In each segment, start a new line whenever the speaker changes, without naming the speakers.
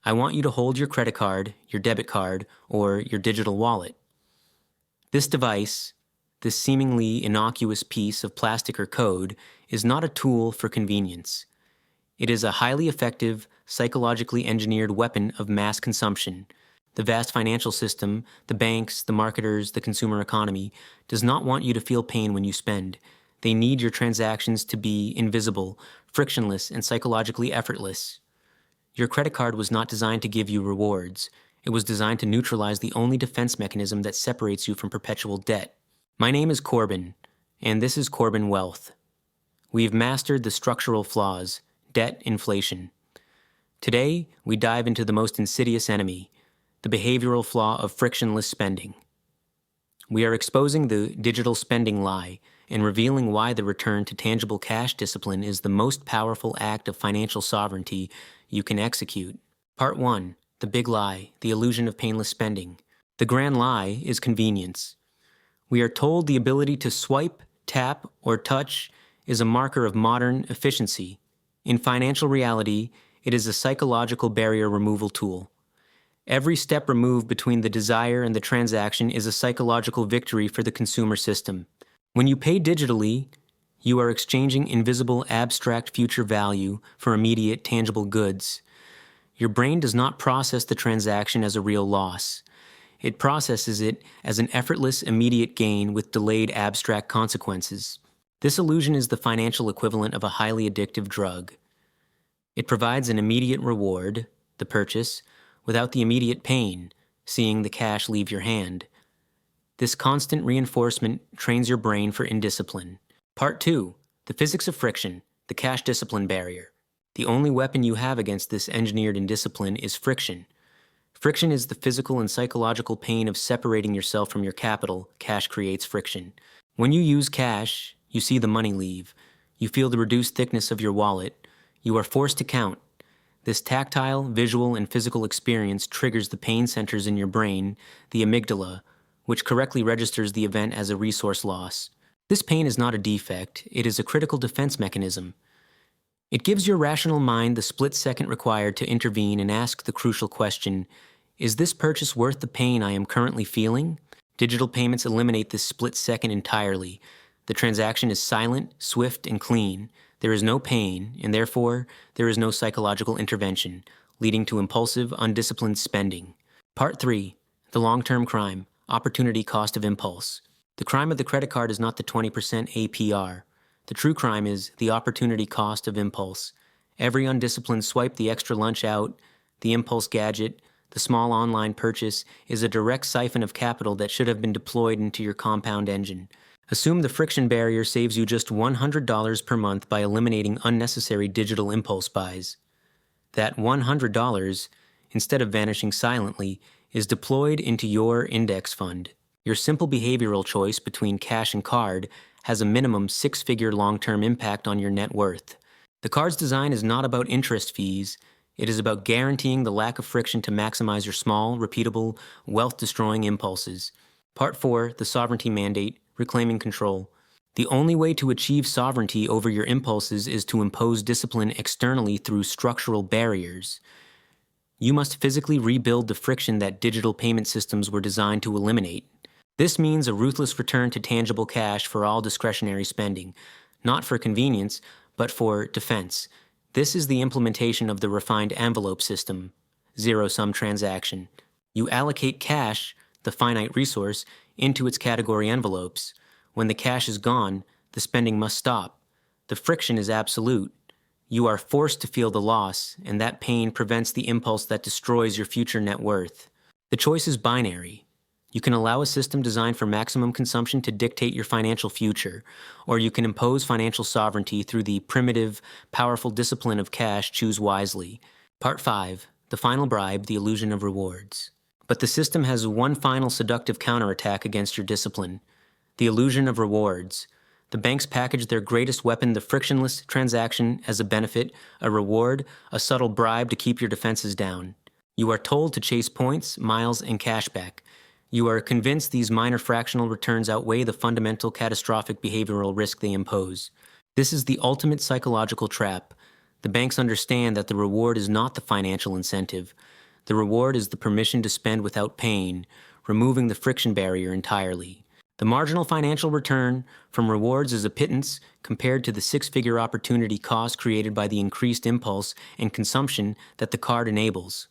I want you to hold your credit card, your debit card, or your digital wallet. This device, this seemingly innocuous piece of plastic or code, is not a tool for convenience. It is a highly effective, psychologically engineered weapon of mass consumption. The vast financial system, the banks, the marketers, the consumer economy, does not want you to feel pain when you spend. They need your transactions to be invisible, frictionless, and psychologically effortless. Your credit card was not designed to give you rewards. It was designed to neutralize the only defense mechanism that separates you from perpetual debt. My name is Corbin, and this is Corbin Wealth. We've mastered the structural flaws, debt inflation. Today, we dive into the most insidious enemy, the behavioral flaw of frictionless spending. We are exposing the digital spending lie and revealing why the return to tangible cash discipline is the most powerful act of financial sovereignty you can execute. Part 1. The Big Lie, the Illusion of Painless Spending. The grand lie is convenience. We are told the ability to swipe, tap, or touch is a marker of modern efficiency. In financial reality, it is a psychological barrier removal tool. Every step removed between the desire and the transaction is a psychological victory for the consumer system. When you pay digitally, you are exchanging invisible, abstract future value for immediate, tangible goods. Your brain does not process the transaction as a real loss. It processes it as an effortless, immediate gain with delayed, abstract consequences. This illusion is the financial equivalent of a highly addictive drug. It provides an immediate reward, the purchase, without the immediate pain, seeing the cash leave your hand. This constant reinforcement trains your brain for indiscipline. Part 2. The Physics of Friction, the Cash Discipline Barrier. The only weapon you have against this engineered indiscipline is friction. Friction is the physical and psychological pain of separating yourself from your capital. Cash creates friction. When you use cash, you see the money leave. You feel the reduced thickness of your wallet. You are forced to count. This tactile, visual, and physical experience triggers the pain centers in your brain, the amygdala, which correctly registers the event as a resource loss. This pain is not a defect, it is a critical defense mechanism. It gives your rational mind the split second required to intervene and ask the crucial question, is this purchase worth the pain I am currently feeling? Digital payments eliminate this split second entirely. The transaction is silent, swift, and clean. There is no pain, and therefore, there is no psychological intervention, leading to impulsive, undisciplined spending. Part 3. The Long-Term Crime, Opportunity Cost of Impulse. The crime of the credit card is not the 20% APR. The true crime is the opportunity cost of impulse. Every undisciplined swipe, the extra lunch out, the impulse gadget, the small online purchase is a direct siphon of capital that should have been deployed into your compound engine. Assume the friction barrier saves you just $100 per month by eliminating unnecessary digital impulse buys. That $100, instead of vanishing silently, is deployed into your index fund. Your simple behavioral choice between cash and card has a minimum six-figure long-term impact on your net worth. The card's design is not about interest fees. It is about guaranteeing the lack of friction to maximize your small, repeatable, wealth-destroying impulses. Part 4, the Sovereignty Mandate, Reclaiming Control. The only way to achieve sovereignty over your impulses is to impose discipline externally through structural barriers. You must physically rebuild the friction that digital payment systems were designed to eliminate. This means a ruthless return to tangible cash for all discretionary spending, not for convenience, but for defense. This is the implementation of the refined envelope system, zero-sum transaction. You allocate cash, the finite resource, into its category envelopes. When the cash is gone, the spending must stop. The friction is absolute. You are forced to feel the loss, and that pain prevents the impulse that destroys your future net worth. The choice is binary. You can allow a system designed for maximum consumption to dictate your financial future, or you can impose financial sovereignty through the primitive, powerful discipline of cash. Choose wisely. Part 5. The Final Bribe, the Illusion of Rewards. But the system has one final seductive counterattack against your discipline, the illusion of rewards. The banks package their greatest weapon, the frictionless transaction, as a benefit, a reward, a subtle bribe to keep your defenses down. You are told to chase points, miles, and cashback. You are convinced these minor fractional returns outweigh the fundamental catastrophic behavioral risk they impose. This is the ultimate psychological trap. The banks understand that the reward is not the financial incentive. The reward is the permission to spend without pain, removing the friction barrier entirely. The marginal financial return from rewards is a pittance compared to the six-figure opportunity cost created by the increased impulse and consumption that the card enables.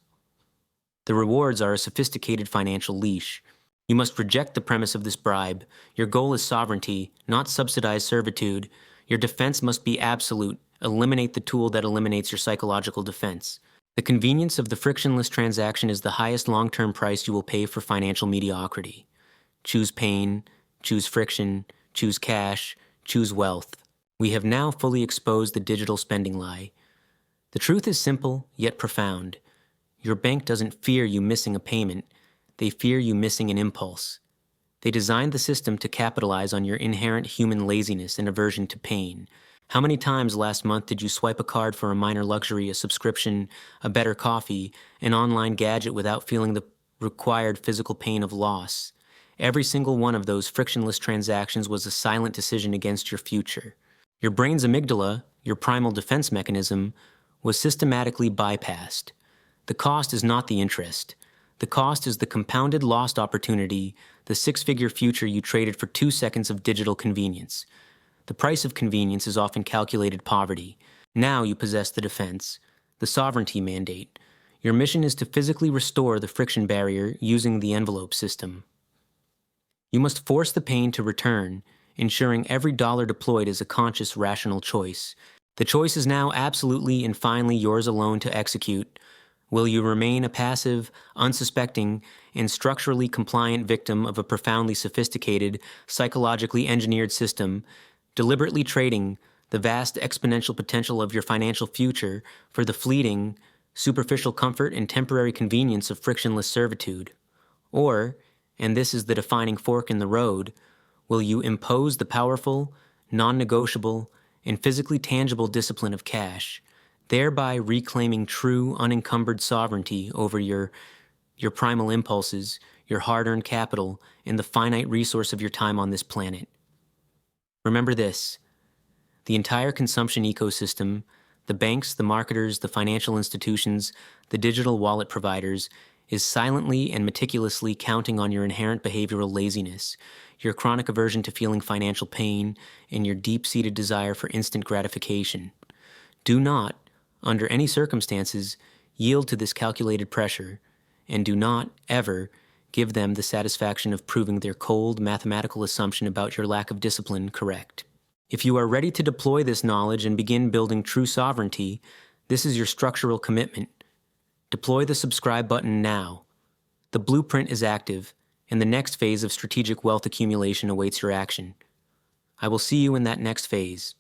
The rewards are a sophisticated financial leash. You must reject the premise of this bribe. Your goal is sovereignty, not subsidized servitude. Your defense must be absolute. Eliminate the tool that eliminates your psychological defense. The convenience of the frictionless transaction is the highest long-term price you will pay for financial mediocrity. Choose pain, choose friction, choose cash, choose wealth. We have now fully exposed the digital spending lie. The truth is simple, yet profound. Your bank doesn't fear you missing a payment. They fear you missing an impulse. They designed the system to capitalize on your inherent human laziness and aversion to pain. How many times last month did you swipe a card for a minor luxury, a subscription, a better coffee, an online gadget without feeling the required physical pain of loss? Every single one of those frictionless transactions was a silent decision against your future. Your brain's amygdala, your primal defense mechanism, was systematically bypassed. The cost is not the interest. The cost is the compounded lost opportunity, the six-figure future you traded for 2 seconds of digital convenience. The price of convenience is often calculated poverty. Now you possess the defense, the sovereignty mandate. Your mission is to physically restore the friction barrier using the envelope system. You must force the pain to return, ensuring every dollar deployed is a conscious, rational choice. The choice is now absolutely and finally yours alone to execute. Will you remain a passive, unsuspecting, and structurally compliant victim of a profoundly sophisticated, psychologically engineered system, deliberately trading the vast exponential potential of your financial future for the fleeting, superficial comfort and temporary convenience of frictionless servitude? Or, and this is the defining fork in the road, will you impose the powerful, non-negotiable, and physically tangible discipline of cash, thereby reclaiming true, unencumbered sovereignty over your primal impulses, your hard-earned capital, and the finite resource of your time on this planet? Remember this: the entire consumption ecosystem, the banks, the marketers, the financial institutions, the digital wallet providers, is silently and meticulously counting on your inherent behavioral laziness, your chronic aversion to feeling financial pain, and your deep-seated desire for instant gratification. Do not, under any circumstances, yield to this calculated pressure, and do not, ever, give them the satisfaction of proving their cold, mathematical assumption about your lack of discipline correct. If you are ready to deploy this knowledge and begin building true sovereignty, this is your structural commitment. Deploy the subscribe button now. The blueprint is active, and the next phase of strategic wealth accumulation awaits your action. I will see you in that next phase.